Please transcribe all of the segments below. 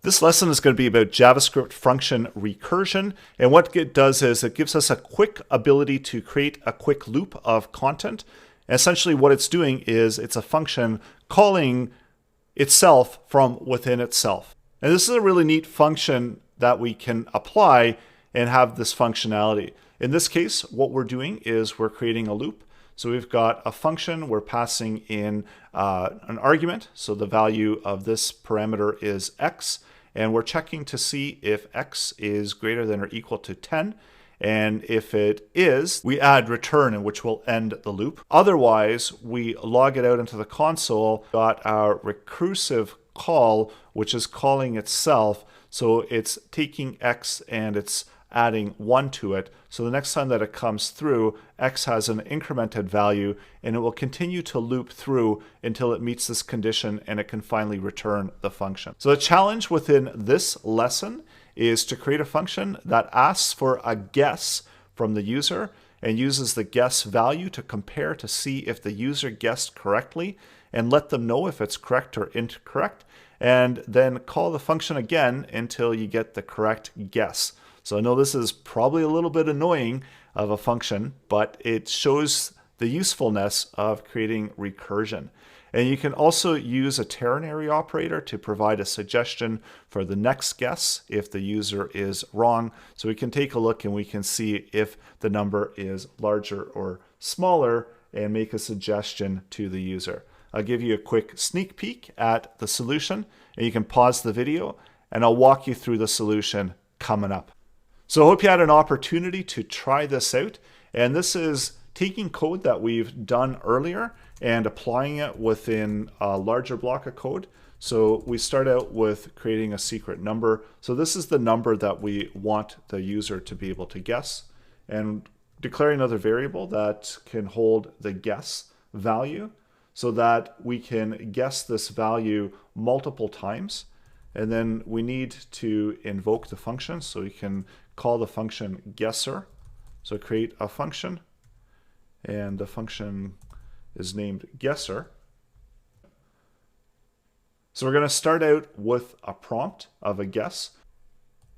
This lesson is going to be about JavaScript function recursion, and what it does is it gives us a quick ability to create a quick loop of content. And essentially what it's doing is it's a function calling itself from within itself. And this is a really neat function that we can apply and have this functionality. In this case, what we're doing is we're creating a loop. So we've got a function, we're passing in an argument. So the value of this parameter is x, and we're checking to see if x is greater than or equal to 10. And if it is, we add return, in which will end the loop. Otherwise, we log it out into the console, got our recursive call, which is calling itself. So it's taking x and it's adding 1 to it. So the next time that it comes through, x has an incremented value, and it will continue to loop through until it meets this condition and it can finally return the function. So the challenge within this lesson is to create a function that asks for a guess from the user and uses the guess value to compare to see if the user guessed correctly and let them know if it's correct or incorrect, and then call the function again until you get the correct guess. So I know this is probably a little bit annoying of a function, but it shows the usefulness of creating recursion. And you can also use a ternary operator to provide a suggestion for the next guess if the user is wrong. So we can take a look and we can see if the number is larger or smaller and make a suggestion to the user. I'll give you a quick sneak peek at the solution, and you can pause the video and I'll walk you through the solution coming up. So I hope you had an opportunity to try this out. And this is taking code that we've done earlier and applying it within a larger block of code. So we start out with creating a secret number. So this is the number that we want the user to be able to guess, and declaring another variable that can hold the guess value so that we can guess this value multiple times. And then we need to invoke the function, so we can call the function guesser. So create a function, and the function is named guesser. So we're going to start out with a prompt of a guess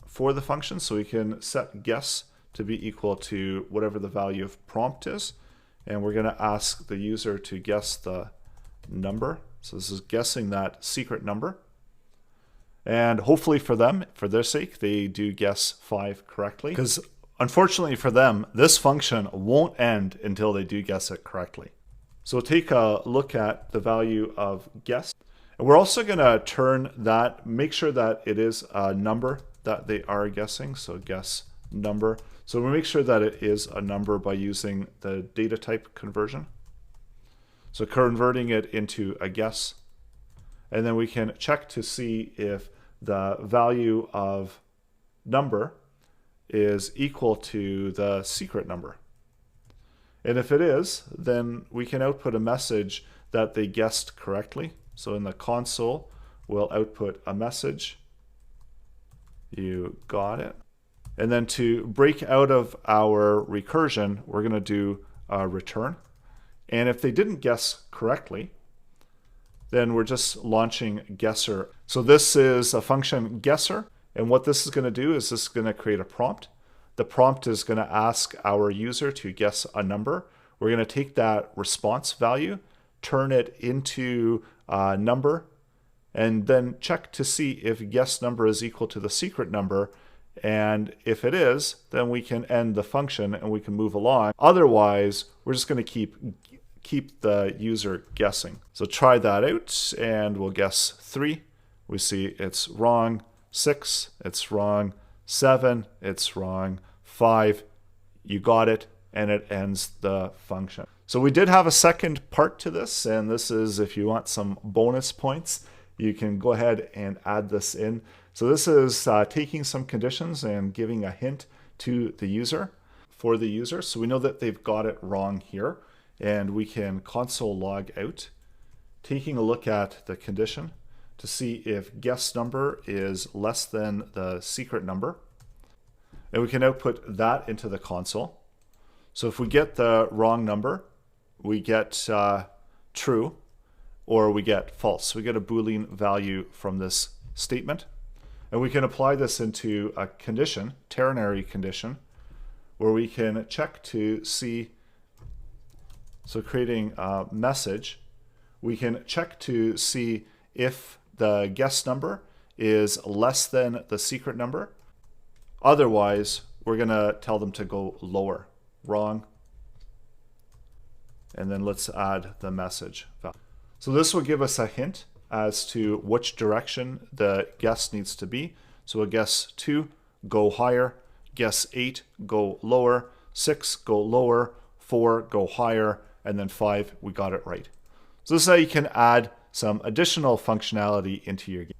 for the function. So we can set guess to be equal to whatever the value of prompt is. And we're going to ask the user to guess the number. So this is guessing that secret number. And hopefully for them, for their sake, they do guess 5 correctly. Because unfortunately for them, this function won't end until they do guess it correctly. So we'll take a look at the value of guess. And we're also going to turn that, make sure that it is a number that they are guessing. So guess number. So we make sure that it is a number by using the data type conversion. So converting it into a guess. And then we can check to see if the value of number is equal to the secret number. And if it is, then we can output a message that they guessed correctly. So in the console, we'll output a message. You got it. And then to break out of our recursion, we're going to do a return. And if they didn't guess correctly, then we're just launching guesser. So this is a function guesser. And what this is going to do is this is going to create a prompt. The prompt is going to ask our user to guess a number. We're going to take that response value, turn it into a number, and then check to see if guess number is equal to the secret number. And if it is, then we can end the function and we can move along. Otherwise, we're just going to keep the user guessing. So try that out and we'll guess 3. We see it's wrong. 6, it's wrong. 7, it's wrong. 5, you got it, and it ends the function. So we did have a second part to this, and this is if you want some bonus points, you can go ahead and add this in. So this is taking some conditions and giving a hint to the user for the user. So we know that they've got it wrong here, and we can console log out, taking a look at the condition to see if guess number is less than the secret number. And we can output that into the console. So if we get the wrong number, we get true, or we get false. We get a Boolean value from this statement. And we can apply this into a condition, ternary condition, where we can check to see, so creating a message, we can check to see if the guess number is less than the secret number. Otherwise, we're going to tell them to go lower. Wrong. And then let's add the message. So this will give us a hint as to which direction the guess needs to be. So a guess 2, go higher. Guess 8, go lower. 6, go lower. 4, go higher. And then 5, we got it right. So this is how you can add some additional functionality into your game.